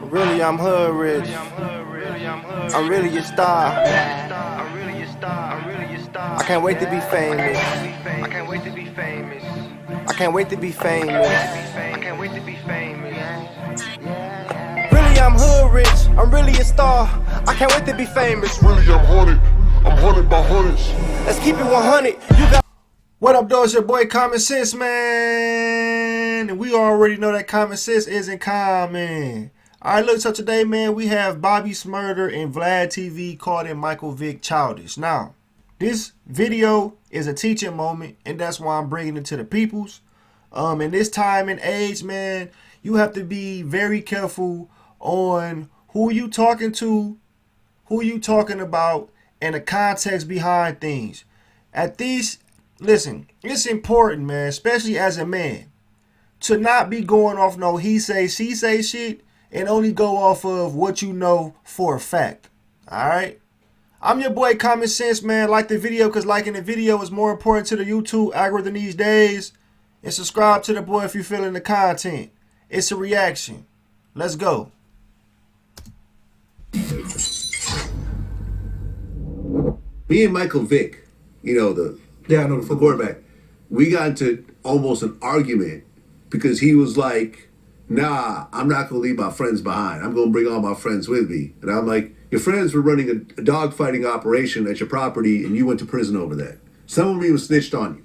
Really, I'm hood rich. I'm really a star. I can't wait to be famous. I can't wait to be famous. I can't wait to be famous. I can't wait to be famous. Really, I'm hood rich. I'm really a star. I can't wait to be famous. Really, I'm haunted. I'm haunted by hundreds. Let's keep it 100. You got. What up, though? It's your boy Common Sense, man. And we already know that common sense isn't common. Alright, look, so today, man, we have Bobby Shmurda and Vlad TV called in Michael Vick Childish. Now, this video is a teaching moment, and that's why I'm bringing it to the peoples. In this time and age, man, you have to be very careful on who you talking to, who you talking about, and the context behind things. Listen, it's important, man, especially as a man, to not be going off no he say, she say shit and only go off of what you know for a fact. Alright? I'm your boy Common Sense, man. Like the video because liking the video is more important to the YouTube algorithm these days. And subscribe to the boy if you're feeling the content. It's a reaction. Let's go. Me and Michael Vick, I know the quarterback, we got into almost an argument because he was like, nah, I'm not going to leave my friends behind. I'm going to bring all my friends with me. And I'm like, your friends were running a dogfighting operation at your property and you went to prison over that. Some of them even snitched on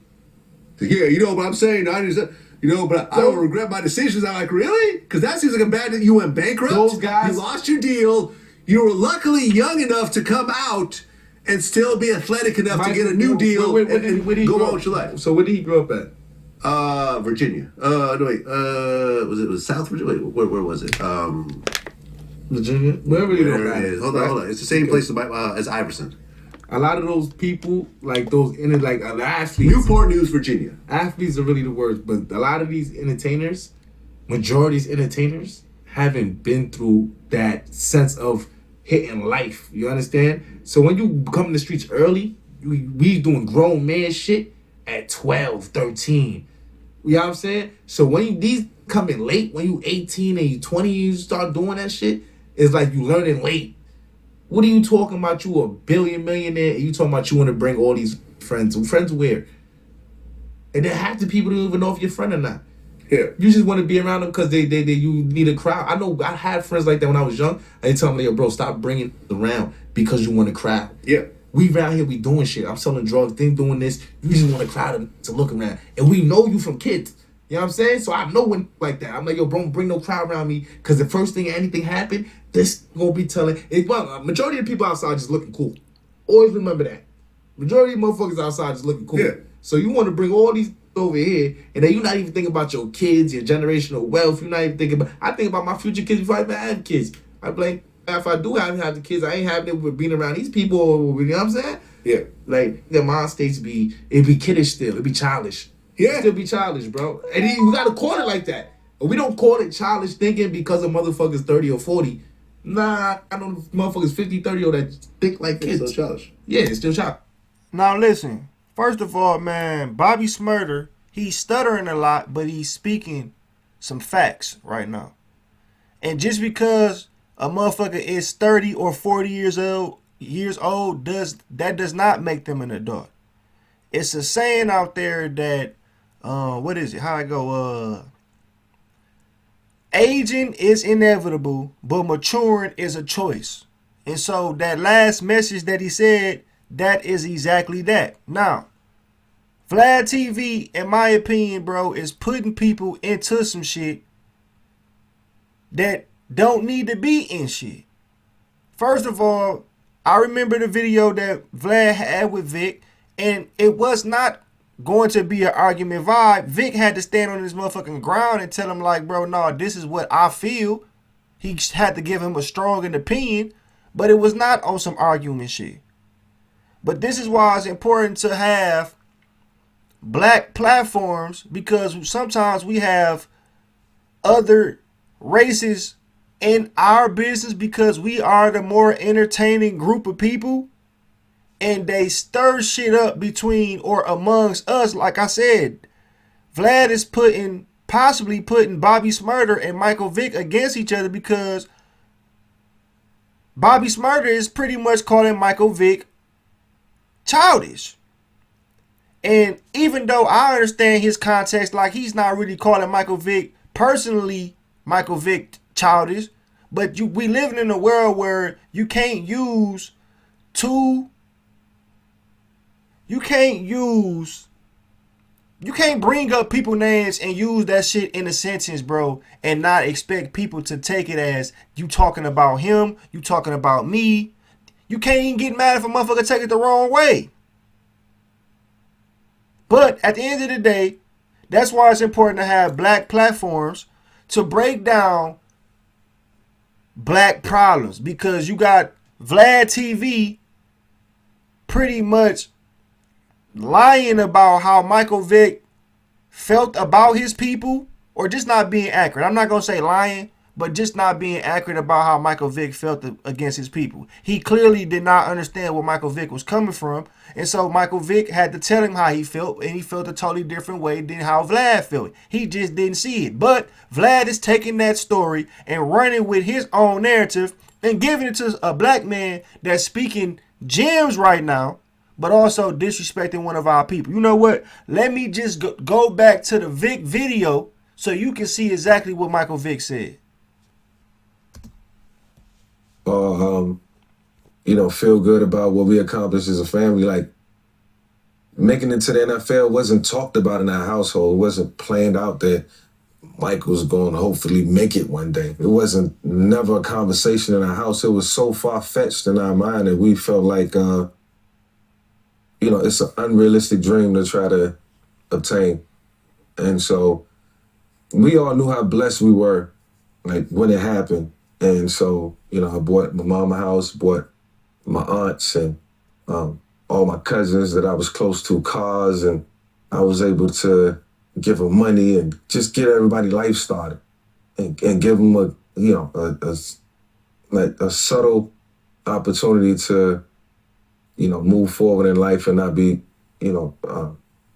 you. Yeah, you know what I'm saying? But I don't regret my decisions. I'm like, really? Because that seems like a bad, you went bankrupt. Those guys, you lost your deal. You were luckily young enough to come out and still be athletic enough to get a new deal and go on with your life. So where did he grow up at? Virginia. Was it South Virginia? Wait, where was it? Virginia? Wherever you know it is. Hold on. It's the same place as Iverson. A lot of those people, like those athletes. Newport News, Virginia. Athletes are really the worst, but a lot of these entertainers, majority of entertainers, haven't been through that sense of hitting life. You understand? So when you come in the streets early, we doing grown man shit at 12, 13. You know what I'm saying? So when these come in late, when you 18 and you 20, you start doing that shit, it's like you learning late. What are you talking about? You a billion millionaire and you talking about you want to bring all these friends. Friends where? And then half the people don't even know if you're a friend or not. Yeah. You just want to be around them because you need a crowd. I know I had friends like that when I was young. They tell me, yo, bro, stop bringing around because you want a crowd. Yeah. We around here, we doing shit. I'm selling drugs, they doing this. You just want a crowd to look around. And we know you from kids. You know what I'm saying? So I know when like that. I'm like, yo, bro, don't bring no crowd around me because the first thing anything happened, this gonna be telling. Majority of the people outside just looking cool. Always remember that. Majority of motherfuckers outside just looking cool. Yeah. So you want to bring all these over here, and then you're not even thinking about your kids, your generational wealth. You're not even thinking about. I think about my future kids before I even have kids. I blame if I do have the kids, I ain't having it with being around these people. You know what I'm saying? Yeah. Like the mind states it be kiddish still. It be childish. Yeah. It still be childish, bro. And we gotta call it like that. We don't call it childish thinking because a motherfucker's 30 or 40. Nah, I know motherfuckers 50, 30 or that think like kids. It's still childish. Yeah, it's still childish. Now listen, first of all, man, Bobby Shmurda, he's stuttering a lot, but he's speaking some facts right now. And just because a motherfucker is 30 or 40 years old does not make them an adult. It's a saying out there that what is it? How I go? Aging is inevitable, but maturing is a choice. And so that last message that he said, that is exactly that. Now, Vlad TV, in my opinion, bro, is putting people into some shit that don't need to be in shit. First of all, I remember the video that Vlad had with Vick, and it was not going to be an argument vibe. Vick had to stand on his motherfucking ground and tell him like, bro, no, this is what I feel. He had to give him a strong opinion, but it was not on some argument shit. But this is why it's important to have black platforms, because sometimes we have other races in our business because we are the more entertaining group of people, and they stir shit up between or amongst us. Like I said, Vlad is possibly putting Bobby Shmurda and Michael Vick against each other because Bobby Shmurda is pretty much calling Michael Vick childish. And even though I understand his context, like he's not really calling Michael Vick personally, Michael Vick childish, but we living in a world where you can't use you can't bring up people names and use that shit in a sentence, bro, and not expect people to take it as you talking about him, you talking about me. You can't even get mad if a motherfucker take it the wrong way. But at the end of the day, that's why it's important to have black platforms to break down black problems, because you got Vlad TV pretty much lying about how Michael Vick felt about his people, or just not being accurate. I'm not going to say lying, but just not being accurate about how Michael Vick felt against his people. He clearly did not understand where Michael Vick was coming from, and so Michael Vick had to tell him how he felt, and he felt a totally different way than how Vlad felt. He just didn't see it. But Vlad is taking that story and running with his own narrative and giving it to a black man that's speaking gems right now, but also disrespecting one of our people. You know what? Let me just go back to the Vick video so you can see exactly what Michael Vick said. Feel good about what we accomplished as a family. Like, making it to the NFL wasn't talked about in our household. It wasn't planned out that Mike was going to hopefully make it one day. It wasn't never a conversation in our house. It was so far-fetched in our mind that we felt like, it's an unrealistic dream to try to obtain. And so we all knew how blessed we were, like, when it happened. And so, I bought my mama a house, bought my aunts and all my cousins that I was close to cars, and I was able to give them money and just get everybody life started and give them a subtle opportunity to, move forward in life and not be,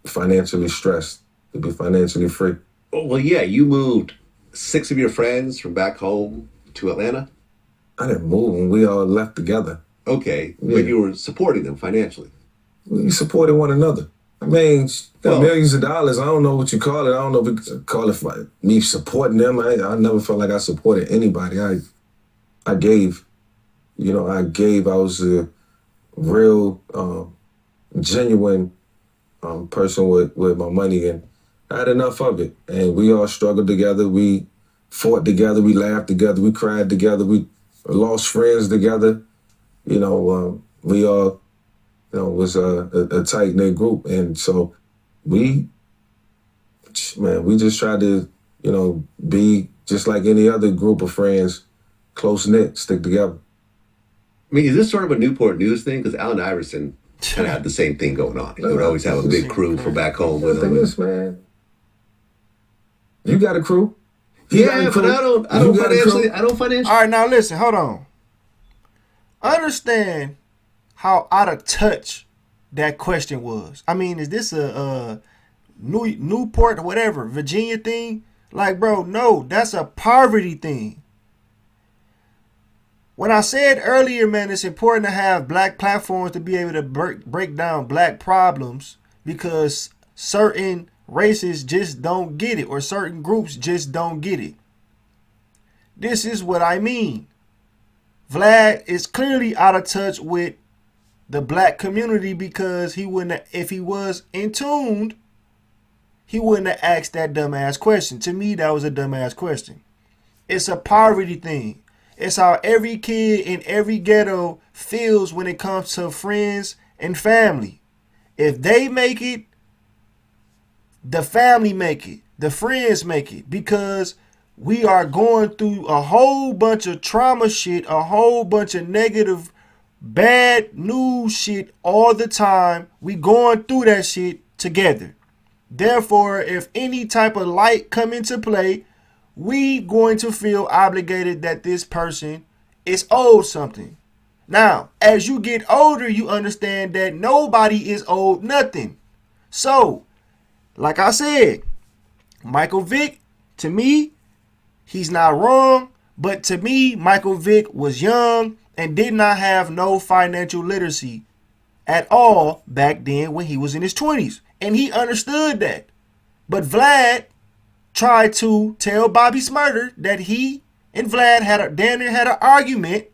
financially stressed, to be financially free. Well, yeah, you moved 6 of your friends from back home to Atlanta? I didn't move them. We all left together. Okay, Yeah. but you were supporting them financially. We supported one another. I mean, millions of dollars. I don't know what you call it. I don't know if we could call it me supporting them. I never felt like I supported anybody. I gave. I gave. I was a real, genuine person with my money, and I had enough of it. And we all struggled together. We fought together. We laughed together. We cried together. We lost friends together. We all, was a tight-knit group. And so we just tried to, be just like any other group of friends, close-knit, stick together. I mean, is this sort of a Newport News thing? Because Allen Iverson kind of had the same thing going on. He would always have a big crew from back home with him. Yes, man. You got a crew? Yeah, but I don't financially. All right, now listen, hold on. Understand how out of touch that question was. I mean, is this a Newport or whatever, Virginia thing? Like, bro, no, that's a poverty thing. When I said earlier, man, it's important to have black platforms to be able to break down black problems, because certain races just don't get it, or certain groups just don't get it. This is what I mean. Vlad is clearly out of touch with the black community, because he wouldn't, if he was in tune, he wouldn't have asked that dumbass question. To me, that was a dumbass question. It's a poverty thing. It's how every kid in every ghetto feels when it comes to friends and family. If they make it, the family make it, the friends make it, because we are going through a whole bunch of trauma shit, a whole bunch of negative, bad news shit all the time. We going through that shit together. Therefore, if any type of light come into play, we going to feel obligated that this person is owed something. Now, as you get older, you understand that nobody is owed nothing. So, like I said, Michael Vick, to me, he's not wrong, But to me, Michael Vick was young and did not have no financial literacy at all back then when he was in his 20s. And he understood that. But Vlad tried to tell Bobby Shmurda that he and Vlad had an argument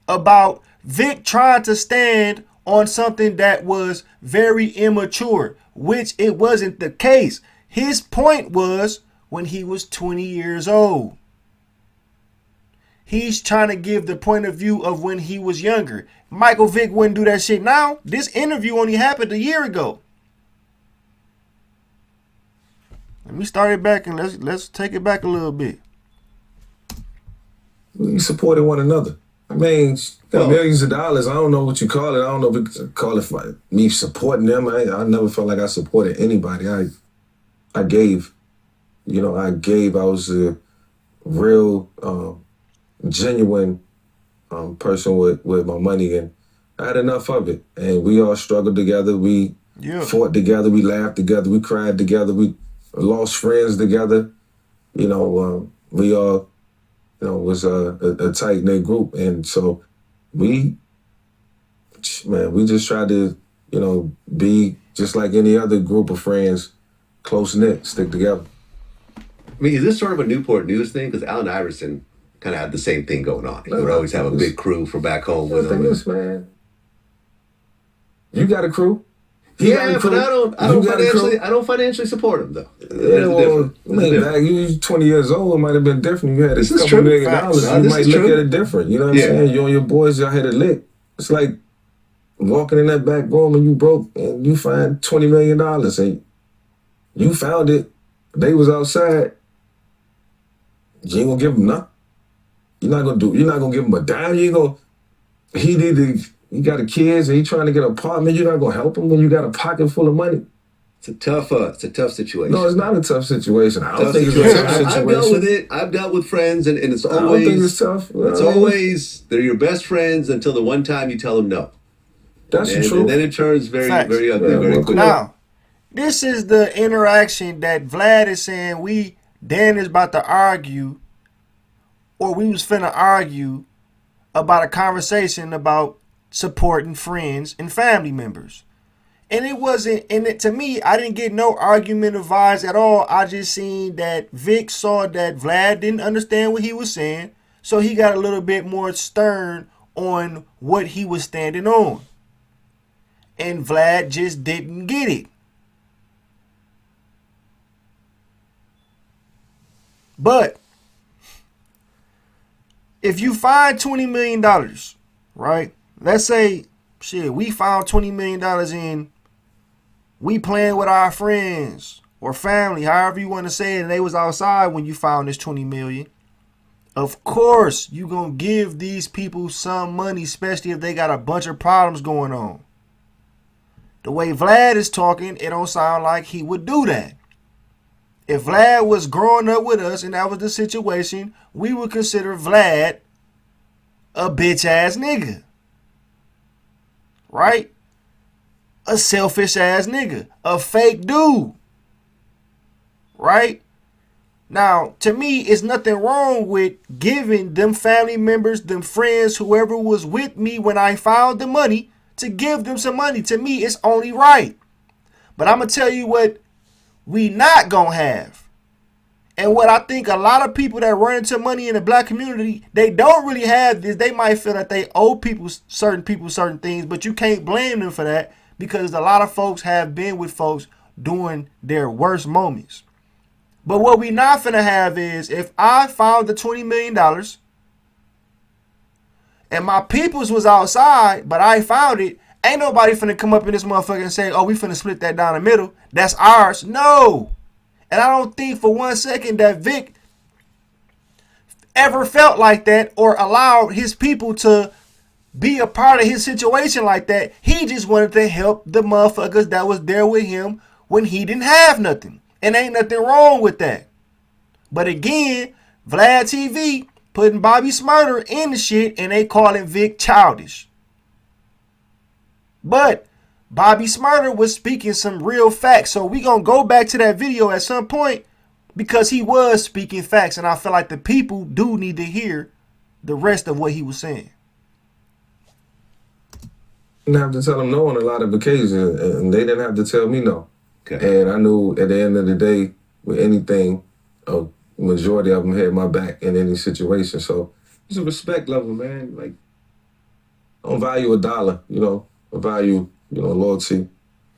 about Vic trying to stand on something that was very immature, which it wasn't the case. His point was when he was 20 years old. He's trying to give the point of view of when he was younger. Michael Vick wouldn't do that shit now. This interview only happened a year ago. Let me start it back and let's take it back a little bit. We supported one another. I mean, millions of dollars. I don't know what you call it. I don't know if we call it like me supporting them. I never felt like I supported anybody. I gave. I gave. I was a real, genuine person with my money, and I had enough of it. And we all struggled together. We fought together. We laughed together. We cried together. We lost friends together. We all, was a tight-knit group. And so we just tried to, be just like any other group of friends, close-knit, stick together. I mean, is this sort of a Newport News thing? Because Allen Iverson kind of had the same thing going on. He would always have a big crew from back home with him. Man, you got a crew. Yeah, but I don't financially support him though. Back you 20 years old, it might have been different. You had a couple $1 million. You might look at it different. You know what I'm saying? You and your boys, y'all had it lit. It's like walking in that back room and you broke and you find $20 million and you found it. They was outside. You ain't gonna give them nothing. You're not gonna give him a dime. He got a kids and he trying to get an apartment. You're not gonna help him when you got a pocket full of money. It's a tough situation. No, it's not a tough situation. I don't think it's a tough situation. I've dealt with it. I've dealt with friends, and it's always. I don't think it's tough. It's always they're your best friends until the one time you tell them no. That's true. And then it turns very ugly very quickly. Now, this is the interaction that Vlad is saying Dan is about to argue, or we was finna argue about a conversation about supporting friends and family members. And it wasn't, to me, I didn't get no argumentative vibes at all. I just seen that Vic saw that Vlad didn't understand what he was saying, so he got a little bit more stern on what he was standing on. And Vlad just didn't get it. But if you find $20 million, right? Let's say, we found $20 million in, we playing with our friends or family, however you want to say it, and they was outside when you found this $20 million. Of course, you gonna give these people some money, especially if they got a bunch of problems going on. The way Vlad is talking, it don't sound like he would do that. If Vlad was growing up with us and that was the situation, we would consider Vlad a bitch ass nigga. Right? A selfish ass nigga. A fake dude. Right? Now, to me, it's nothing wrong with giving them family members, them friends, whoever was with me when I found the money, to give them some money. To me, it's only right. But I'm going to tell you what we not going to have. And what I think a lot of people that run into money in the black community, they don't really have this. They might feel that they owe certain things, but you can't blame them for that because a lot of folks have been with folks during their worst moments. But what we not finna have is, if I found the $20 million and my peoples was outside, but I found it, ain't nobody finna come up in this motherfucker and say, oh, we finna split that down the middle. That's ours. No. And I don't think for 1 second that Vic ever felt like that or allowed his people to be a part of his situation like that. He just wanted to help the motherfuckers that was there with him when he didn't have nothing. And ain't nothing wrong with that. But again, Vlad TV putting Bobby Shmurda in the shit and they calling Vic childish. But Bobby Shmurda was speaking some real facts. So we gonna go back to that video at some point because he was speaking facts, and I feel like the people do need to hear the rest of what he was saying. Didn't have to tell them no on a lot of occasions, and they didn't have to tell me no. Okay. And I knew at the end of the day, with anything, a majority of them had my back in any situation. So it's a respect level, man. Like, I don't value a dollar, you know. I value, you know, loyalty.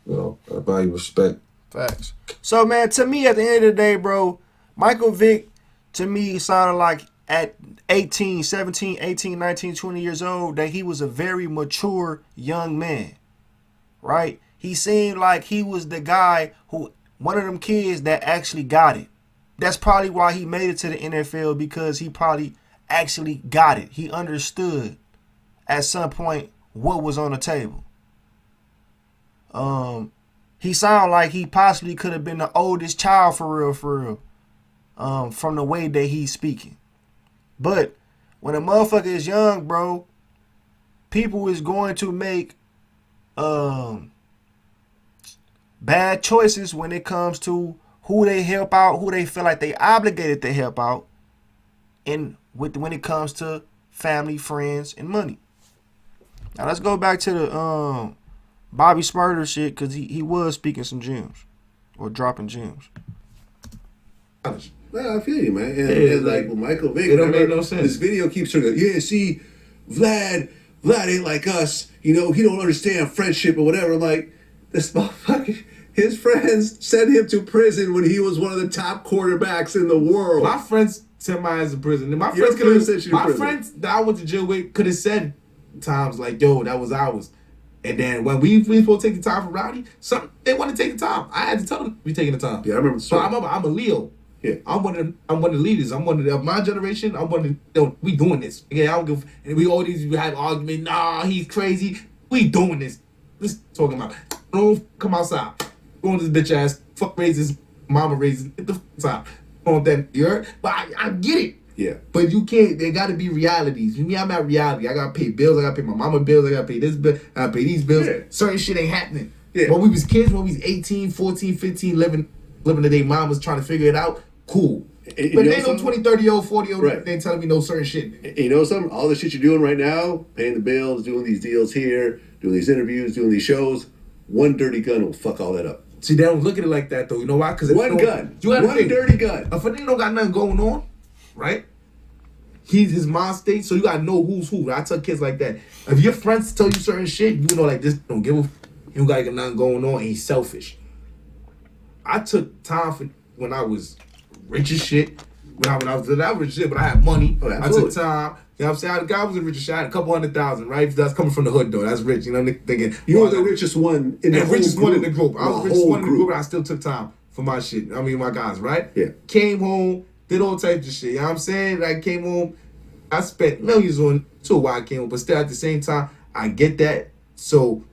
You know, I value respect. Facts. So, man, to me, at the end of the day, bro, Michael Vick, to me, sounded like at 18, 17, 18, 19, 20 years old, that he was a very mature young man, right? He seemed like he was the guy who, one of them kids that actually got it. That's probably why he made it to the NFL, because he probably actually got it. He understood at some point what was on the table. He sounded like he possibly could have been the oldest child for real, from the way that he's speaking. But when a motherfucker is young, bro, people is going to make bad choices when it comes to who they help out, who they feel like they obligated to help out, and when it comes to family, friends, and money. Now let's go back to the Bobby Shmurda shit, because he was speaking some gems, or dropping gems. Yeah, I feel you, man. And like with Michael Vick, it don't make no sense. This video keeps turning. Yeah, see, Vlad ain't like us. You know, he don't understand friendship or whatever. I'm like, this motherfucker, his friends sent him to prison when he was one of the top quarterbacks in the world. My friends sent my ass to prison. And my Your friends could have friends sent you to my prison. friends that I went to jail with could have said times like, yo, that was ours. And then when we supposed to take the time for Rowdy, they want to take the time. I had to tell them we taking the time. Yeah, I remember the So story. I'm a Leo. Yeah. I'm one of the leaders. I'm one of my generation. I'm one of we doing this. Yeah, I don't give. And we always have argument. Nah, he's crazy. We doing this. This talking about. Don't come outside. Going to this bitch ass. Fuck raises. Mama raises. Get the fuck out. On that, you heard? But I get it. Yeah. But you can't. There got to be realities. Me, I'm at reality. I gotta pay bills. I gotta pay my mama bills. I gotta pay this bill. I gotta pay these bills. Yeah. Certain shit ain't happening. Yeah. When we was kids, when we was 18, 14, 15, living the day mom was trying to figure it out, cool. But you know they ain't no something? 20, 30-year-old, 40-year-old. Right. They ain't telling me no certain shit. And you know something? All the shit you're doing right now, paying the bills, doing these deals here, doing these interviews, doing these shows, one dirty gun will fuck all that up. See, they don't look at it like that, though. You know why? Because One gun. You gotta One think, dirty gun. if a nigga don't got nothing going on, right? He's his mind state, so you gotta know who's who. I tell kids like that. If your friends tell you certain shit, you know, like this don't give a. He don't got nothing going on, and he's selfish. I took time for when I was rich as shit. When I was that rich shit, but I had money. Oh, I absolutely. took time. You know what I'm saying? The guy was a rich as shit. I had a couple $100,000, right? That's coming from the hood though. That's rich. You know, thinking You well, were the richest one in the and whole richest group. one in the group. I was the richest whole one in the group, and I still took time for my shit. I mean, my guys, right? Yeah. Came home, did all types of shit. You know what I'm saying? I came home, I spent millions on to why I came home, but still at the same time, I get that. So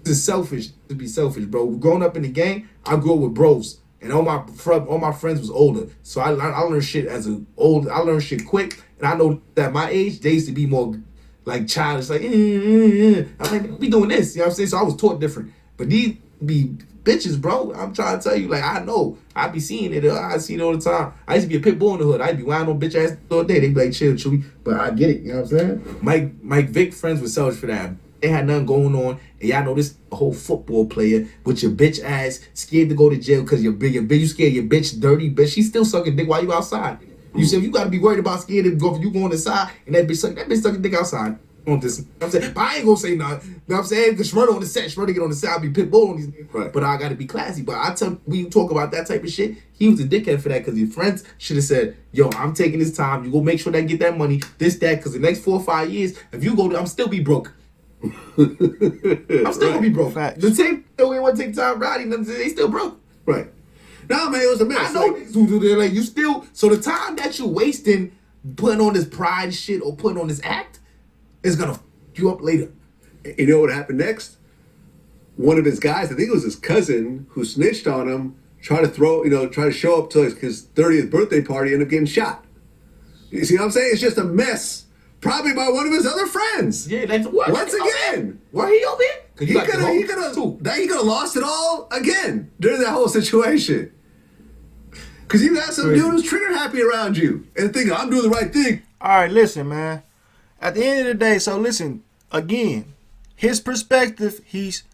it's selfish to be selfish, bro. Growing up in the gang, I grew up with bros. And all my friends was older, so I learned shit I learned shit quick, and I know that my age they used to be more like childish, like I'm like we doing this, you know what I'm saying? So I was taught different, but these be bitches, bro. I'm trying to tell you, like I know I be seeing it, I see it all the time. I used to be a pit bull in the hood. I'd be whining on bitch ass all day. They be like chill, chewy, but I get it, you know what I'm saying? Mike Vick friends with selfish for that. They had nothing going on, and y'all know this whole football player with your bitch ass scared to go to jail because you scared your bitch dirty bitch. She's still sucking dick while you outside. You said you gotta be worried about scared to go you going inside and that bitch sucking dick outside. On this, you know what I'm saying, but I ain't gonna say nothing. You know what I'm saying? Because Shmurda on the set, Shmurda get on the set, I'll be pit bull on these. Right. But I gotta be classy. But I tell when you talk about that type of shit, he was a dickhead for that because his friends should have said, "Yo, I'm taking this time. You go make sure that I get that money, this that, because the next 4 or 5 years, if you go, I'm still be broke." I'm still gonna be broke. Facts. The same thing we want to take time riding them, they still broke. Right. No, man, it was a mess. I know Like, niggas who do that. Like you still, so the time that you're wasting putting on this pride shit or putting on this act is gonna f you up later. you know what happened next? One of his guys, I think it was his cousin, who snitched on him, try to show up to his 30th birthday party, ended up getting shot. You see what I'm saying? It's just a mess. Probably by one of his other friends. Yeah, that's what. Once again. Where he over here? He could have lost it all again during that whole situation. Because you got some dude who's trigger happy around you and thinking, I'm doing the right thing. All right, listen, man. At the end of the day, so listen, again, his perspective, he's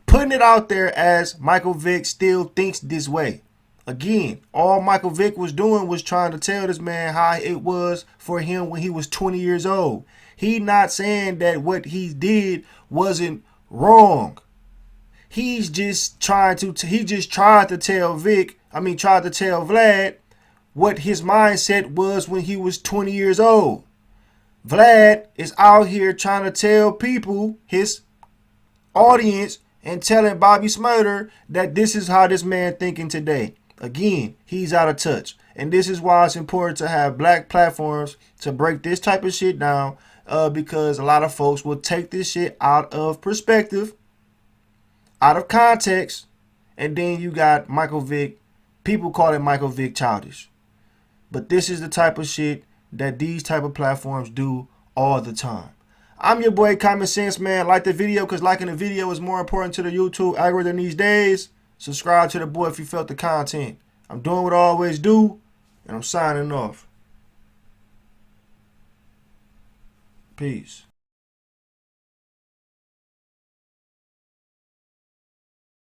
putting it out there as Michael Vick still thinks this way. Again, all Michael Vick was doing was trying to tell this man how it was for him when he was 20 years old. He not saying that what he did wasn't wrong. He's just trying to, tried to tell Vlad what his mindset was when he was 20 years old. Vlad is out here trying to tell people, his audience, and telling Bobby Shmurda that this is how this man thinking today. Again, he's out of touch. And this is why it's important to have black platforms to break this type of shit down, because a lot of folks will take this shit out of perspective, out of context, and then you got Michael Vick. People call it Michael Vick childish. But this is the type of shit that these type of platforms do all the time. I'm your boy Common Sense, man. Like the video, because liking the video is more important to the YouTube algorithm these days. Subscribe to the boy if you felt the content. I'm doing what I always do, and I'm signing off. Peace.